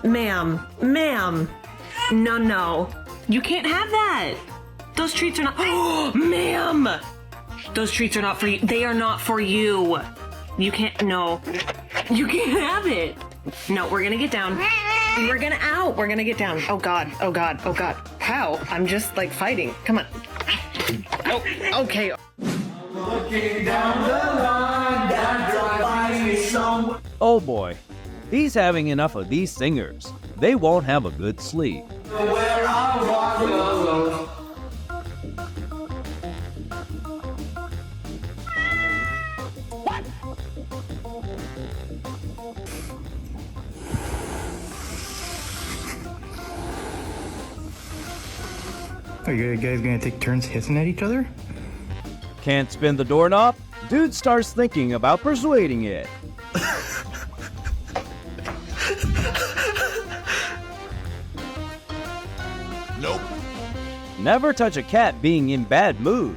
Ma'am. No. You can't have that. Those treats are not. Oh, ma'am. Those treats are not for you. They are not for you. You can't. No. You can't have it. No, we're gonna get down. We're gonna get down. Oh God. How? I'm just like fighting. Come on. Oh, okay. Looking down the line, down driving me somewhere. Oh boy, he's having enough of these singers. They won't have a good sleep. Where I walk alone. Are you guys gonna take turns hissing at each other? Can't spin the doorknob? Dude starts thinking about persuading it. Nope. Never touch a cat being in bad mood.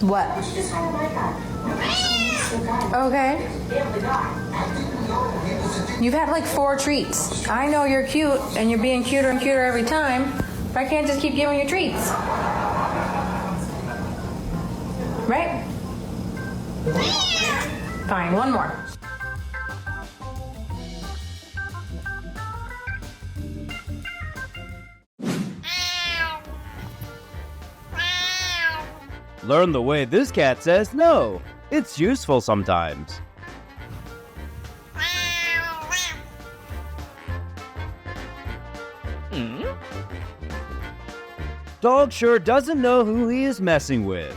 What? Okay. You've had like 4 treats. I know you're cute and you're being cuter and cuter every time. But I can't just keep giving you treats. Right? Fine, one more. Learn the way this cat says no. It's useful sometimes. Dog sure doesn't know who he is messing with.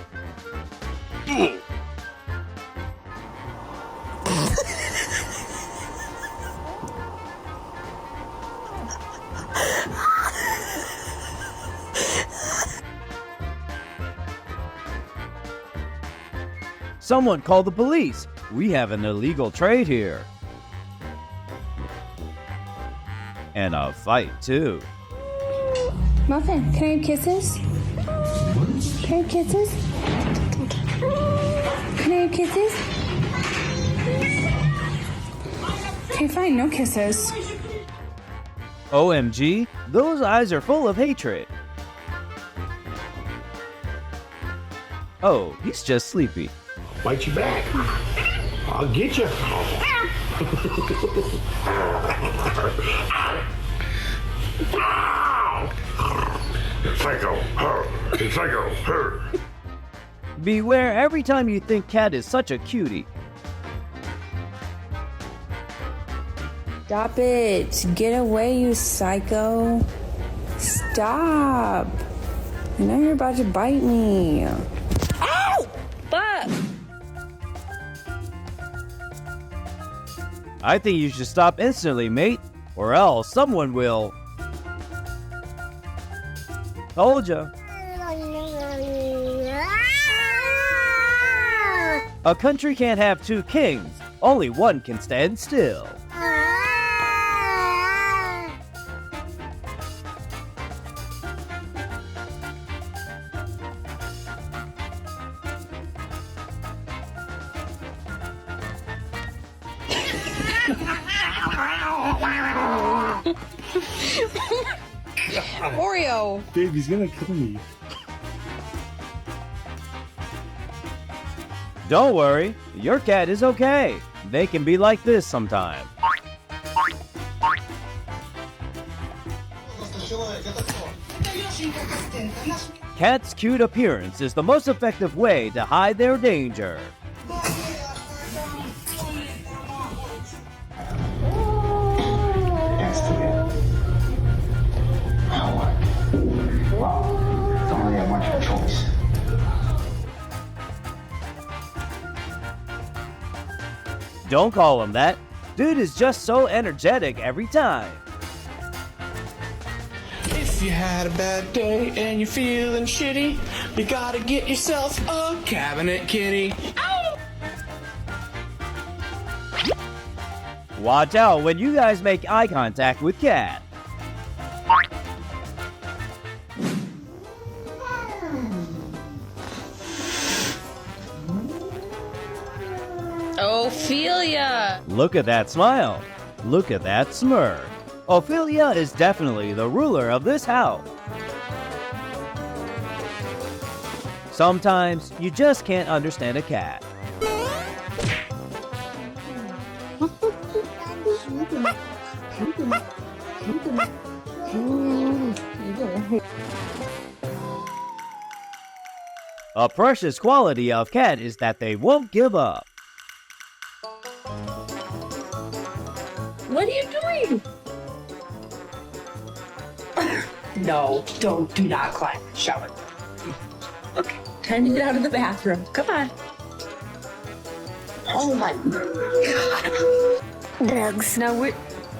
Someone call the police. We have an illegal trade here. And a fight too. Muffin, can I have kisses? Can I have kisses? Can I have kisses? Okay, fine, no kisses. OMG, those eyes are full of hatred. Oh, he's just sleepy. Bite you back. I'll get you. Psycho, her. Psycho, her. Beware every time you think cat is such a cutie. Stop it. Get away, you psycho. Stop. I know you're about to bite me. Ow! Fuck! I think you should stop instantly, mate, or else someone will. Told ya. A country can't have 2 kings. Only one can stand still. Oreo! Dave, he's gonna kill me. Don't worry, your cat is okay. They can be like this sometime. Cats' cute appearance is the most effective way to hide their danger. Don't call him that. Dude is just so energetic every time. If you had a bad day and you're feeling shitty, you gotta get yourself a cabinet kitty. Ow! Watch out when you guys make eye contact with cat. Oh, Ophelia! Look at that smile. Look at that smirk. Ophelia is definitely the ruler of this house. Sometimes you just can't understand a cat. A precious quality of cat is that they won't give up. What are you doing? No, do not climb. Shower. Okay, time to get out of the bathroom. Come on. Oh my God. Drugs. No,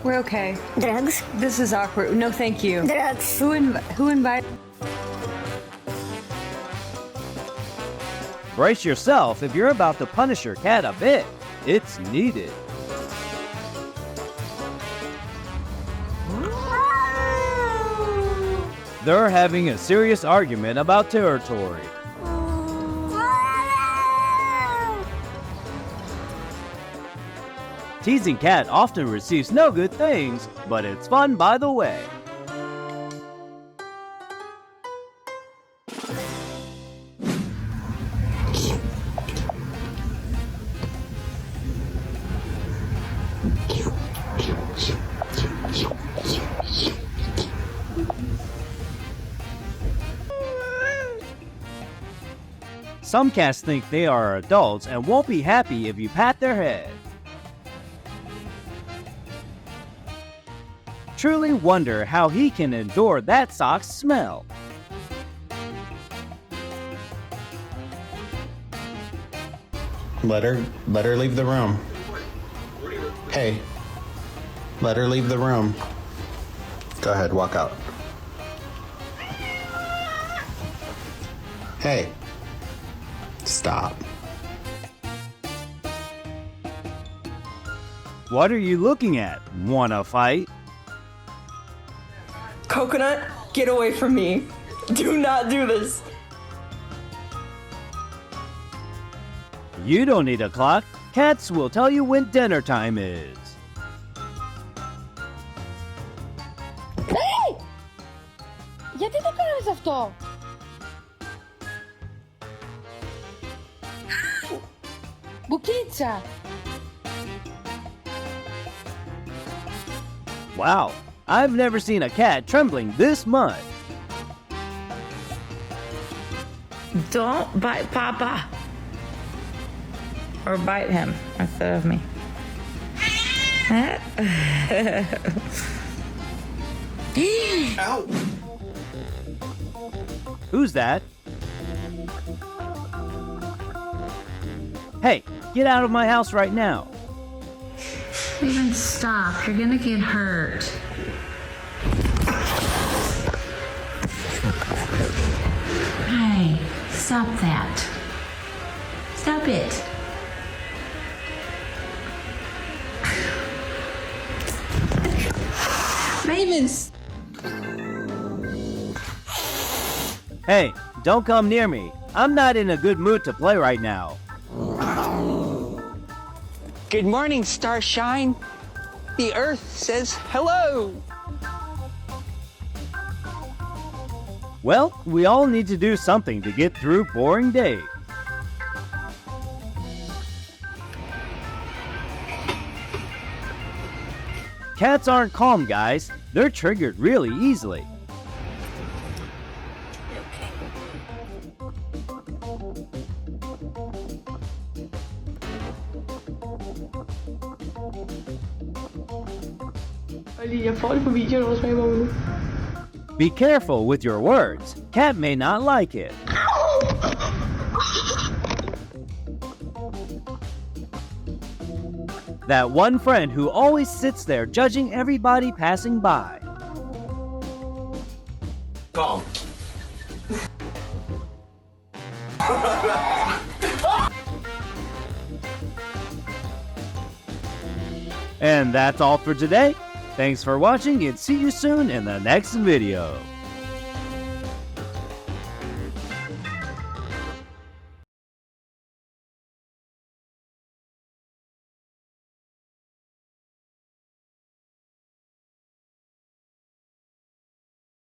we're okay. Drugs. This is awkward. No, thank you. Drugs. Who invited? Brace yourself if you're about to punish your cat a bit. It's needed. They're having a serious argument about territory. Teasing cat often receives no good things, but it's fun by the way. Some cats think they are adults and won't be happy if you pat their head. Truly wonder how he can endure that sock's smell. Let her leave the room. Hey, let her leave the room. Go ahead, walk out. Hey, stop. What are you looking at? Wanna fight? Coconut, get away from me. Do not do this. You don't need a clock. Cats will tell you when dinner time is. Hey! Γιατί το κάνεις αυτό? Μπουκίτσα! Wow, I've never seen a cat trembling this much. Don't bite Papa. Or bite him instead of me. Ow! Who's that? Hey, get out of my house right now. Even stop. You're gonna get hurt. Hey, stop that. Stop it. Ravens. Hey, don't come near me. I'm not in a good mood to play right now. Good morning, Starshine. The Earth says hello. Well, we all need to do something to get through boring days. Cats aren't calm, guys. They're triggered really easily. Be careful with your words. Cat may not like it. That one friend who always sits there judging everybody passing by. Calm. And that's all for today. Thanks for watching and see you soon in the next video.